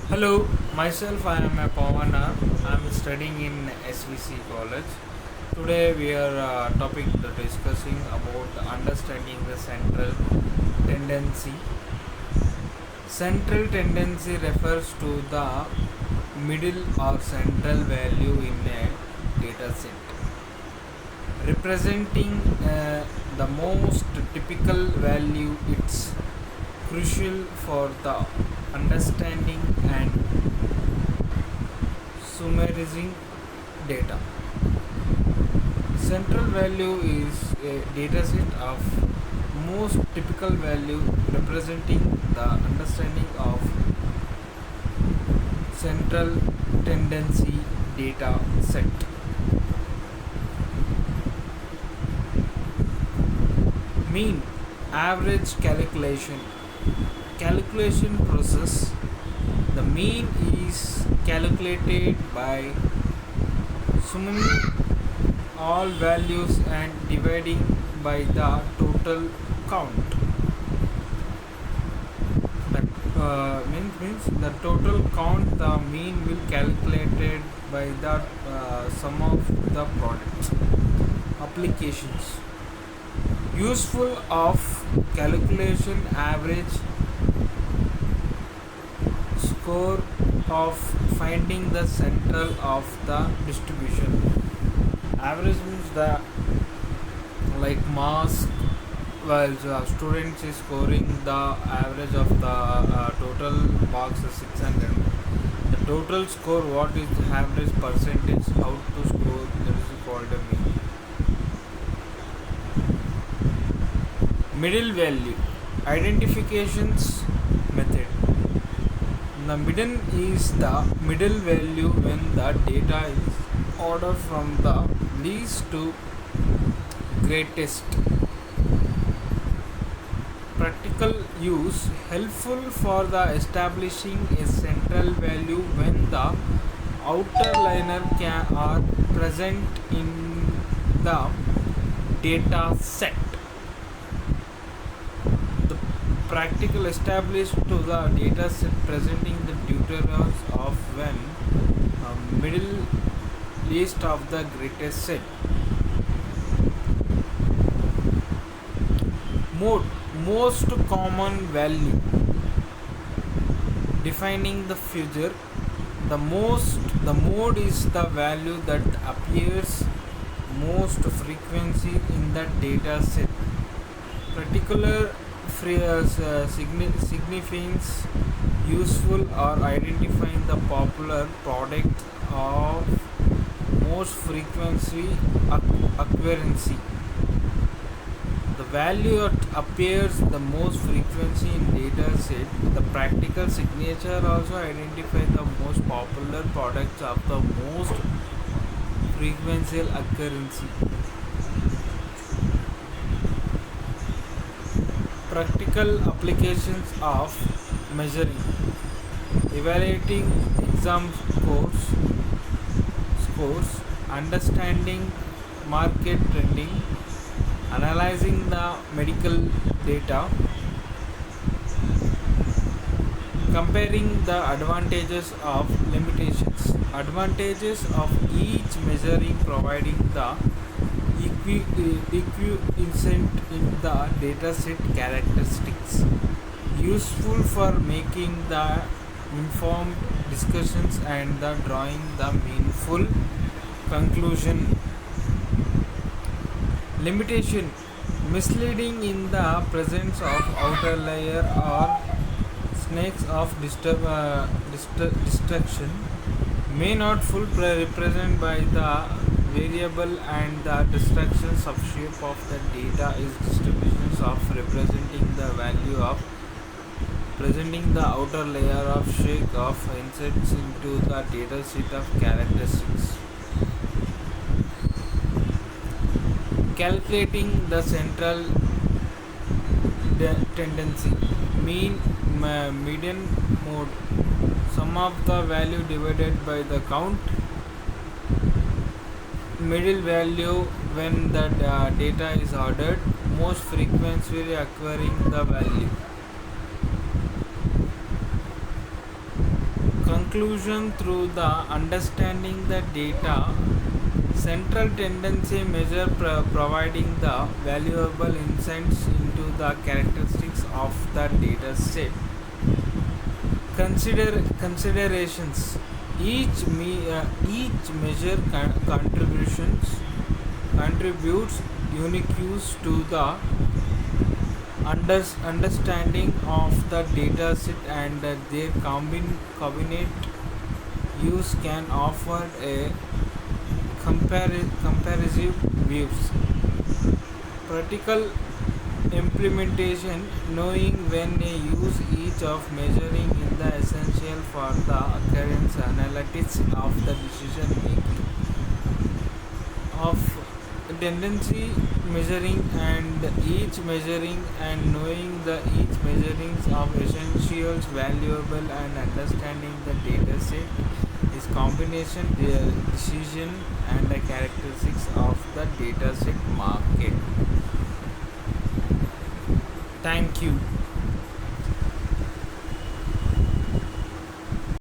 Hello, myself I am a Pavana. I am studying in SVC College. Today we are topic discussing about understanding the central tendency. Central tendency refers to the middle or central value in a data set, representing the most typical value. It's crucial for the understanding and summarizing data. Central value is a dataset of most typical value representing the understanding of central tendency data set. Mean average calculation process. The mean is calculated by summing all values and dividing by the total count. That means the total count. The mean will calculated by the sum of the products. Applications. Useful of calculation average score of finding the central of the distribution. Average means the like mass, while the students is scoring the average of the total marks is 600. The total score, what is the average percentage, how to score, that is called a mean. Middle value identifications method. The median is the middle value when the data is ordered from the least to greatest. Practical use helpful for the establishing a central value when the outer liner are present in the data set. The practical established to the data set presenting the deuterons of when middle least of the greatest set. Mode most common value defining the future. The mode is the value that appears most frequency in the data set. Particular significance useful or identifying the popular product of most frequency occurrence. The value that appears the most frequency in data set. The practical signature also identify the most popular products of the most frequential occurrence. Practical applications of measuring, evaluating exam scores, understanding market trending, analyzing the medical data, comparing the advantages of limitations. Advantages of each measuring providing the equivalent in the dataset characteristics. Useful for making the informed discussions and the drawing the meaningful conclusion. Limitation misleading in the presence of outer layer or snakes of destruction may not full represent by the variable and the distractions of shape of the data is distributions of representing the value of presenting the outer layer of shake of inserts into the data sheet of characteristics. Calculating the central tendency. Mean median mode. Sum of the value divided by the count. Middle value when the data is ordered. Most frequently occurring the value. conclusion through the understanding the data central tendency measure providing the valuable insights into the characteristics of the data set. Considerations. Each measure contributes unique use to the understanding of the data set, and their combinate use can offer a comparative views. Practical implementation. Knowing when a use each of measuring in the essential for the occurrence analytics of the decision making of tendency measuring and each measuring and knowing the each measurings of essentials valuable and understanding the data set is combination the decision and the characteristics of the data set market. Thank you.